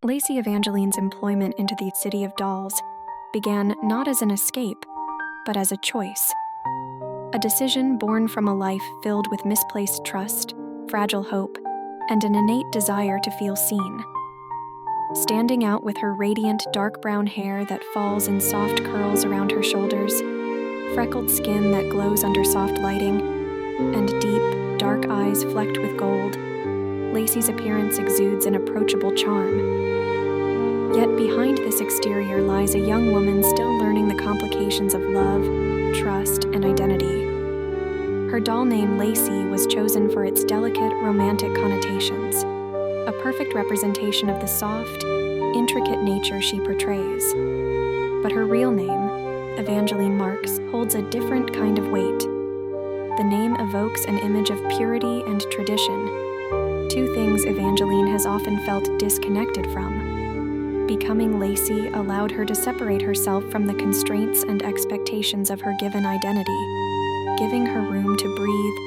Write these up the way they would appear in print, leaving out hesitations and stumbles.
Lacy Evangeline's employment into the City of Dolls began not as an escape, but as a choice. A decision born from a life filled with misplaced trust, fragile hope, and an innate desire to feel seen. Standing out with her radiant dark brown hair that falls in soft curls around her shoulders, freckled skin that glows under soft lighting, and deep, dark eyes flecked with gold, Lacy's appearance exudes an approachable charm. Yet behind this exterior lies a young woman still learning the complications of love, trust, and identity. Her doll name Lacy was chosen for its delicate, romantic connotations, a perfect representation of the soft, intricate nature she portrays. But her real name, Evangeline Marks, holds a different kind of weight. The name evokes an image of purity and tradition, two things Evangeline has often felt disconnected from. Becoming Lacy allowed her to separate herself from the constraints and expectations of her given identity, giving her room to breathe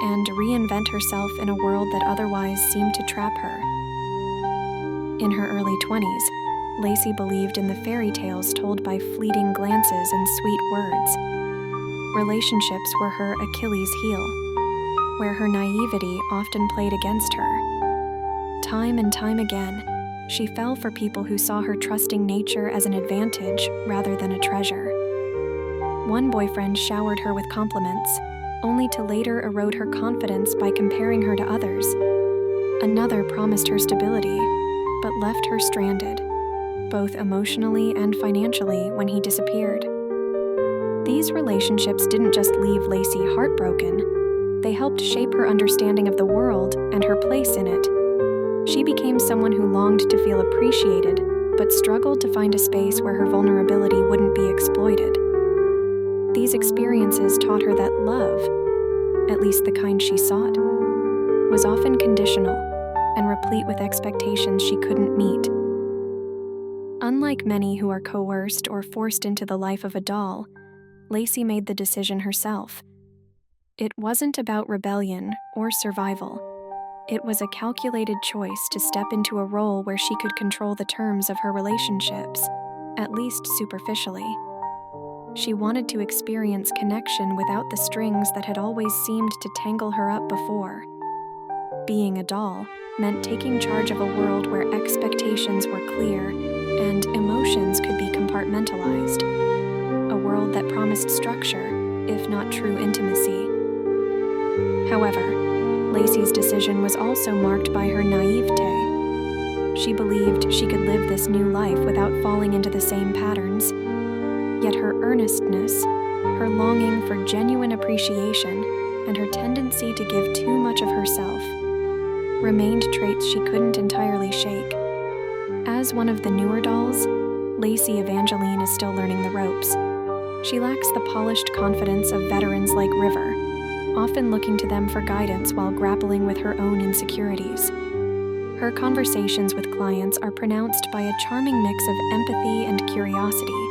and reinvent herself in a world that otherwise seemed to trap her. In her early 20s, Lacy believed in the fairy tales told by fleeting glances and sweet words. Relationships were her Achilles heel, where her naivety often played against her. Time and time again, she fell for people who saw her trusting nature as an advantage rather than a treasure. One boyfriend showered her with compliments, only to later erode her confidence by comparing her to others. Another promised her stability, but left her stranded, both emotionally and financially, when he disappeared. These relationships didn't just leave Lacy heartbroken, they helped shape her understanding of the world and her place in it. She became someone who longed to feel appreciated, but struggled to find a space where her vulnerability wouldn't be exploited. These experiences taught her that love, at least the kind she sought, was often conditional and replete with expectations she couldn't meet. Unlike many who are coerced or forced into the life of a doll, Lacy made the decision herself. It wasn't about rebellion or survival. It was a calculated choice to step into a role where she could control the terms of her relationships, at least superficially. She wanted to experience connection without the strings that had always seemed to tangle her up before. Being a doll meant taking charge of a world where expectations were clear and emotions could be compartmentalized. A world that promised structure, if not true intimacy. However, Lacy's decision was also marked by her naivete. She believed she could live this new life without falling into the same patterns. Yet her earnestness, her longing for genuine appreciation, and her tendency to give too much of herself remained traits she couldn't entirely shake. As one of the newer dolls, Lacy Evangeline is still learning the ropes. She lacks the polished confidence of veterans like River, often looking to them for guidance while grappling with her own insecurities. Her conversations with clients are pronounced by a charming mix of empathy and curiosity,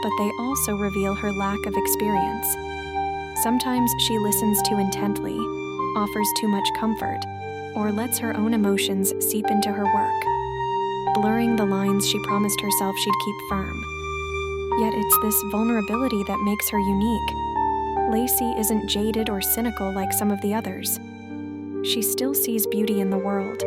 but they also reveal her lack of experience. Sometimes she listens too intently, offers too much comfort, or lets her own emotions seep into her work, blurring the lines she promised herself she'd keep firm. Yet it's this vulnerability that makes her unique. Lacy isn't jaded or cynical like some of the others. She still sees beauty in the world,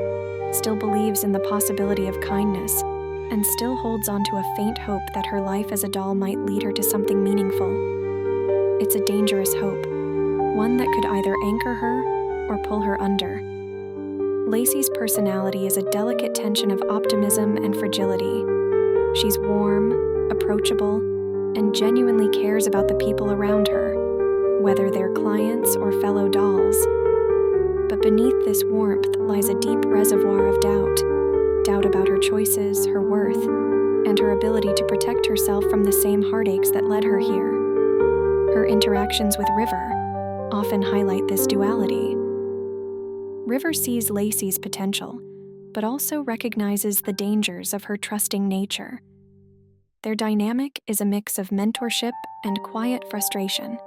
still believes in the possibility of kindness, and still holds on to a faint hope that her life as a doll might lead her to something meaningful. It's a dangerous hope, one that could either anchor her or pull her under. Lacy's personality is a delicate tension of optimism and fragility. She's warm, approachable, and genuinely cares about the people around her, whether they're clients or fellow dolls. But beneath this warmth lies a deep reservoir of doubt about her choices, her worth, and her ability to protect herself from the same heartaches that led her here. Her interactions with River often highlight this duality. River sees Lacy's potential, but also recognizes the dangers of her trusting nature. Their dynamic is a mix of mentorship and quiet frustration,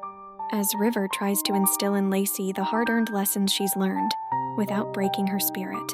as River tries to instill in Lacy the hard-earned lessons she's learned without breaking her spirit.